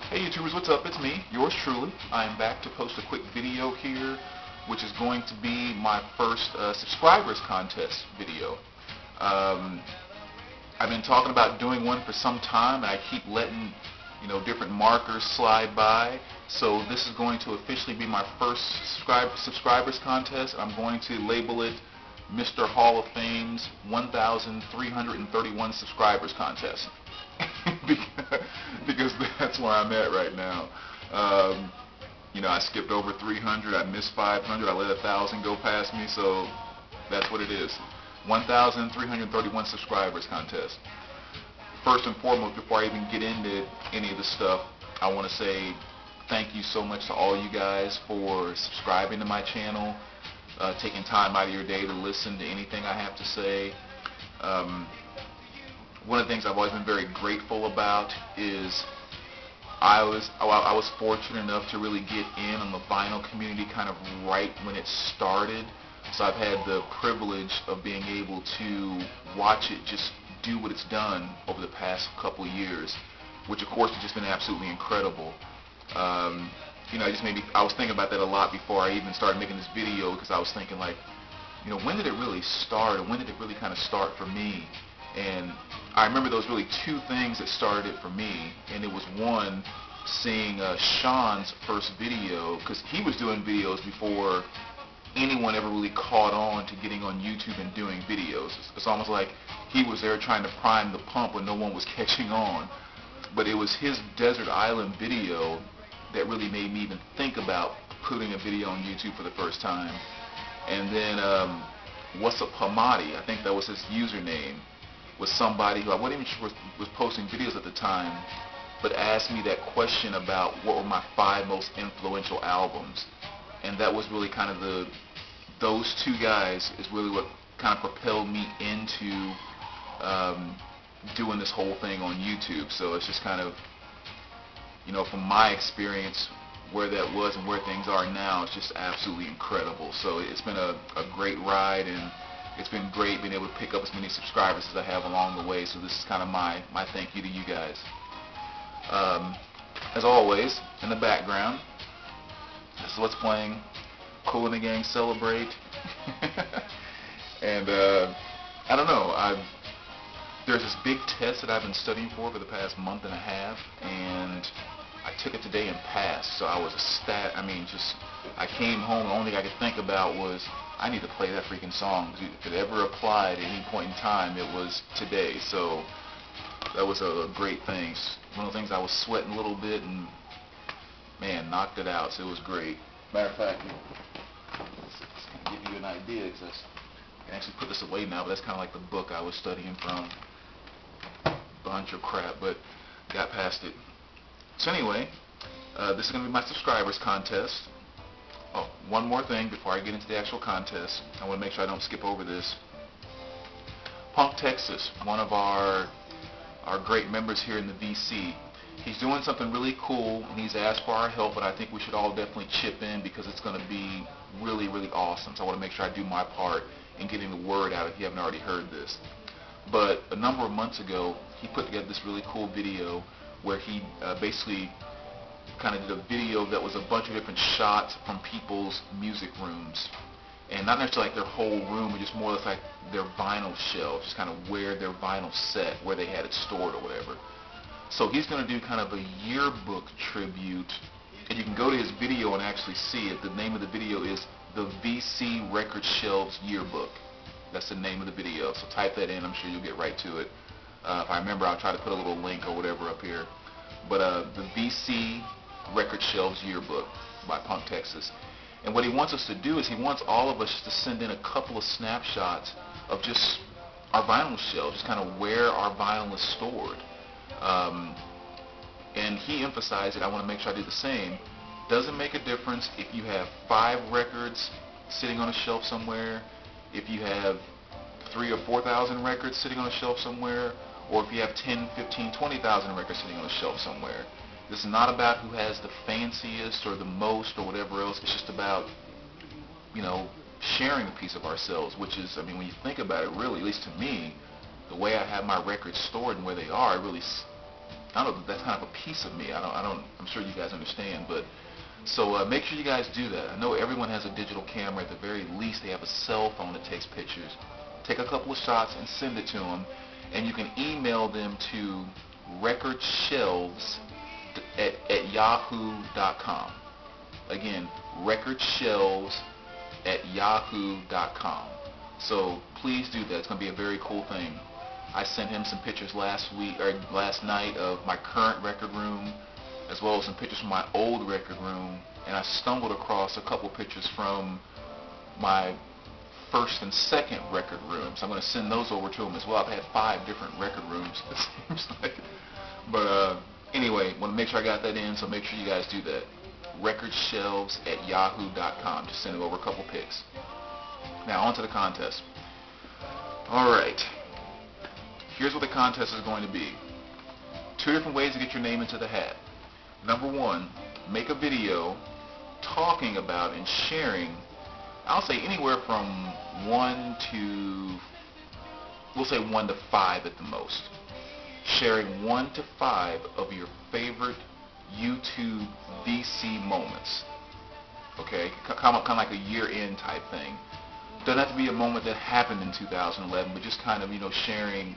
Hey YouTubers, what's up? It's me, yours truly. I am back to post a quick video here, which is going to be my first subscribers contest video. I've been talking about doing one for some time, and I keep letting different markers slide by. So this is going to officially be my first subscribers contest. I'm going to label it Mr. Hall of Fame's 1,331 subscribers contest. because that's where I'm at right now. I skipped over 300, I missed 500, I let 1,000 go past me, so that's what it is. 1,331 subscribers contest. First and foremost, before I even get into any of the stuff, I want to say thank you so much to all you guys for subscribing to my channel, taking time out of your day to listen to anything I have to say. One of the things I've always been very grateful about is I was fortunate enough to really get in on the vinyl community kind of right when it started. So I've had the privilege of being able to watch it just do what it's done over the past couple of years, which of course has just been absolutely incredible. It just made me, I was thinking about that a lot before I even started making this video, because I was thinking like, when did it really start, or when did it really kind of start for me? And I remember there was really two things that started it for me, and it was one, seeing Sean's first video, because he was doing videos before anyone ever really caught on to getting on YouTube and doing videos. It's almost like he was there trying to prime the pump when no one was catching on. But it was his Desert Island video that really made me even think about putting a video on YouTube for the first time. And then What's Up Hamadi, I think that was his username, was somebody who I wasn't even sure was posting videos at the time, but asked me that question about what were my 5 most influential albums. And that was really kind of those two guys is really what kind of propelled me into doing this whole thing on YouTube. So it's just kind of, from my experience, where that was and where things are now, it's just absolutely incredible. So it's been a great ride, and it's been great being able to pick up as many subscribers as I have along the way. So this is kind of my thank you to you guys. As always, in the background, this is what's playing. Kool and the Gang Celebrate. And I don't know, there's this big test that I've been studying for the past month and a half, and I took it today and passed. So I was I came home, the only thing I could think about was, I need to play that freaking song. If it ever applied at any point in time, it was today. So that was a great thing. One of the things I was sweating a little bit, and man, knocked it out. So it was great. Matter of fact, let's kind of give you an idea, because I can actually put this away now, but that's kind of like the book I was studying from. Bunch of crap, but got past it. So anyway, this is going to be my subscribers contest. Oh, one more thing before I get into the actual contest. I want to make sure I don't skip over this. Punk Texas, one of our great members here in the VC, he's doing something really cool, and he's asked for our help, but I think we should all definitely chip in, because it's going to be really, really awesome. So I want to make sure I do my part in getting the word out if you haven't already heard this. But a number of months ago, he put together this really cool video where he basically kind of did a video that was a bunch of different shots from people's music rooms. And not necessarily like their whole room, but just more or less like their vinyl shelves, just kind of where their vinyl set, where they had it stored or whatever. So he's going to do kind of a yearbook tribute, and you can go to his video and actually see it. The name of the video is The VC Record Shelves Yearbook. That's the name of the video. So type that in, I'm sure you'll get right to it. If I remember, I'll try to put a little link or whatever up here. But the VC Record Shelves Yearbook by Punk Texas. And what he wants us to do is he wants all of us to send in a couple of snapshots of just our vinyl shelves, just kind of where our vinyl is stored. And he emphasized it, I want to make sure I do the same. Doesn't make a difference if you have 5 records sitting on a shelf somewhere, if you have 3,000 or 4,000 records sitting on a shelf somewhere, or if you have 10, 15, 20,000 records sitting on a shelf somewhere. This is not about who has the fanciest or the most or whatever else. It's just about, sharing a piece of ourselves, which is, when you think about it, really, at least to me, the way I have my records stored and where they are, it really I don't know, that's kind of a piece of me. I'm sure you guys understand, but so make sure you guys do that. I know everyone has a digital camera. At the very least, they have a cell phone that takes pictures. Take a couple of shots and send it to them, and you can email them to recordshelves at yahoo.com. Again, recordshelves@yahoo.com. So please do that. It's going to be a very cool thing. I sent him some pictures last night of my current record room, as well as some pictures from my old record room, and I stumbled across a couple pictures from my first and second record room. So I'm going to send those over to him as well. I've had 5 different record rooms, it seems like. But anyway, want to make sure I got that in, so make sure you guys do that. recordshelves@yahoo.com. Just send him over a couple pics. Now, on to the contest. Alright. Here's what the contest is going to be. 2 different ways to get your name into the hat. Number 1, make a video talking about and sharing, I'll say anywhere from 1 to, we'll say 1 to 5 at the most. Sharing 1 to 5 of your favorite YouTube VC moments. Okay, kind of like a year-end type thing. Doesn't have to be a moment that happened in 2011, but just kind of, sharing,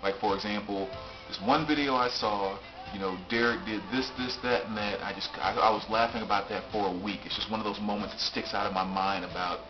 like for example, this one video I saw, Derek did this, that, and that. I was laughing about that for a week. It's just one of those moments that sticks out of my mind about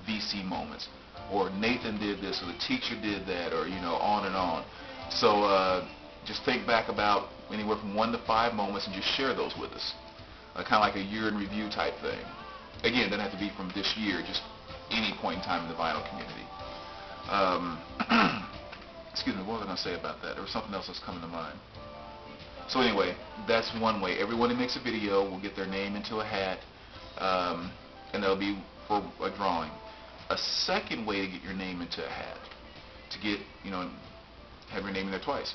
VC moments. Or Nathan did this, or the teacher did that, or, on and on. So just think back about anywhere from 1 to 5 moments and just share those with us. Kind of like a year in review type thing. Again, it doesn't have to be from this year, just any point in time in the vinyl community. Excuse me, what was I going to say about that? There was something else that's coming to mind. So anyway, that's one way. Everyone who makes a video will get their name into a hat, and that'll be for a drawing. A second way to get your name into a hat, to get, have your name in there twice,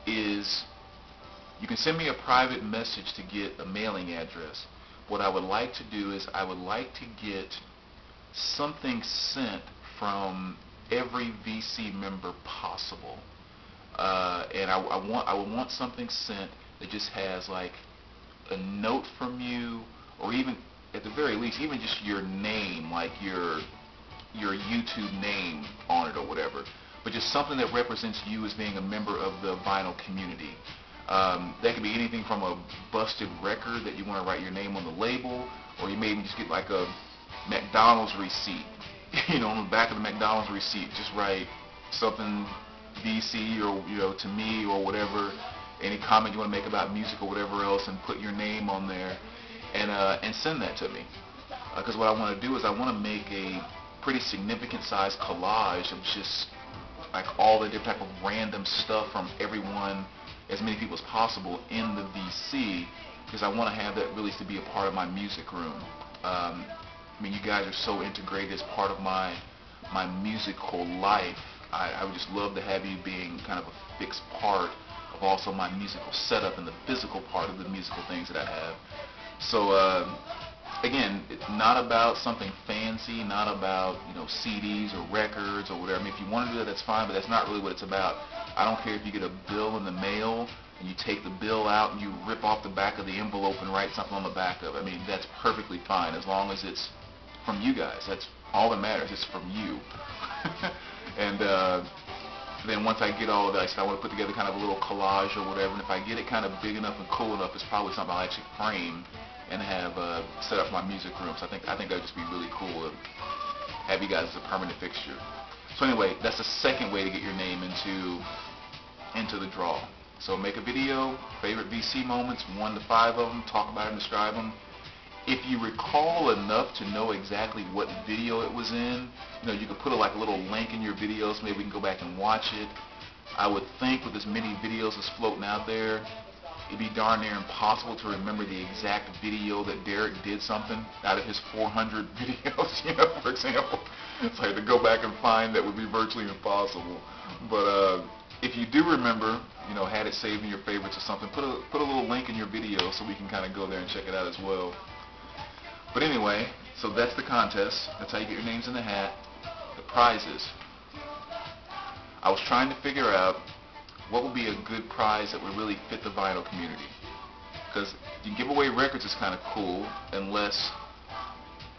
is you can send me a private message to get a mailing address. What I would like to do is I would like to get something sent from every VC member possible. And I would want something sent that just has like a note from you, or even at the very least, even just your name, like your YouTube name on it or whatever. But just something that represents you as being a member of the vinyl community. That could be anything from a busted record that you want to write your name on the label, or you maybe just get like a McDonald's receipt. On the back of the McDonald's receipt, just write something VC or to me or whatever, any comment you want to make about music or whatever else, and put your name on there, and send that to me. Because what I want to do is I want to make a pretty significant size collage of just like all the different type of random stuff from everyone, as many people as possible in the VC, because I want to have that really to be a part of my music room. You guys are so integrated as part of my musical life. I would just love to have you being kind of a fixed part of also my musical setup and the physical part of the musical things that I have. So again, it's not about something fancy, not about CDs or records or whatever. If you want to do that, that's fine, but that's not really what it's about. I don't care if you get a bill in the mail and you take the bill out and you rip off the back of the envelope and write something on the back of it. That's perfectly fine as long as it's from you guys. That's all that matters. It's from you. And then once I get all of that, I want to put together kind of a little collage or whatever. And if I get it kind of big enough and cool enough, it's probably something I'll actually frame and have set up my music room. So I think that would just be really cool to have you guys as a permanent fixture. So anyway, that's the second way to get your name into the draw. So make a video, favorite VC moments, 1 to 5 of them, talk about it and describe them. If you recall enough to know exactly what video it was in, you could put a little link in your videos. Maybe we can go back and watch it. I would think with as many videos as floating out there, it'd be darn near impossible to remember the exact video that Derek did something out of his 400 videos, for example. It's like to go back and find that would be virtually impossible. But if you do remember, had it saved in your favorites or something, put a little link in your video so we can kind of go there and check it out as well. But anyway, so that's the contest. That's how you get your names in the hat. The prizes. I was trying to figure out what would be a good prize that would really fit the vinyl community? Because you give away records is kind of cool, unless,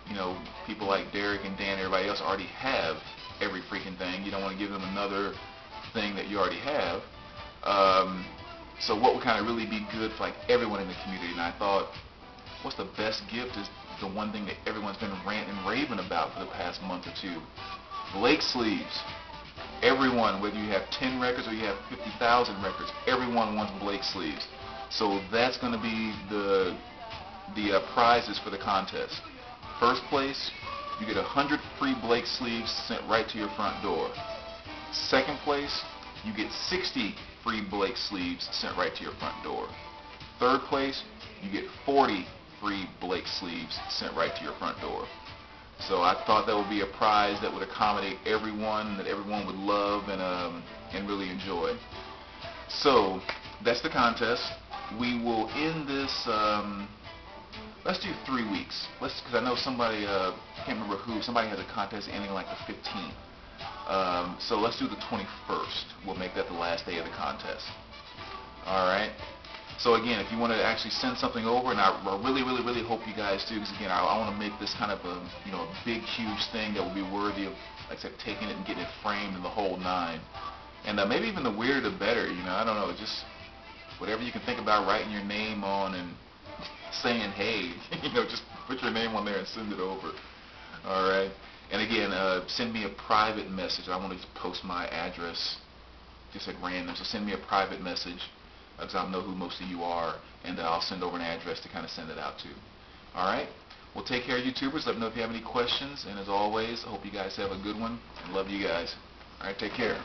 you know, people like Derek and Dan and everybody else already have every freaking thing. You don't want to give them another thing that you already have. So what would kind of really be good for like everyone in the community? And I thought, what's the best gift is the one thing that everyone's been ranting and raving about for the past month or two. Blake sleeves. Everyone, whether you have 10 records or you have 50,000 records, everyone wants Blake sleeves. So that's going to be the prizes for the contest. First place, you get 100 free Blake sleeves sent right to your front door. Second place, you get 60 free Blake sleeves sent right to your front door. Third place, you get 40 free Blake sleeves sent right to your front door. So I thought that would be a prize that would accommodate everyone, that everyone would love and really enjoy. So that's the contest. We will end this. Let's do 3 weeks. Because I know somebody, I can't remember who. Somebody has a contest ending like the 15th. So let's do the 21st. We'll make that the last day of the contest. All right. So again, if you want to actually send something over, and I really, really, really hope you guys do, because again, I want to make this kind of a, you know, a big, huge thing that will be worthy of, like I said, taking it and getting it framed and the whole nine. And maybe even the weirder the better. You know, I don't know, just whatever you can think about writing your name on and saying, hey, you know, just put your name on there and send it over. All right. And again, send me a private message. I want to post my address just at random. So send me a private message, because I don't know who most of you are, and I'll send over an address to kind of send it out to. All right? Well, take care, YouTubers. Let me know if you have any questions. And as always, I hope you guys have a good one. And love you guys. All right, take care.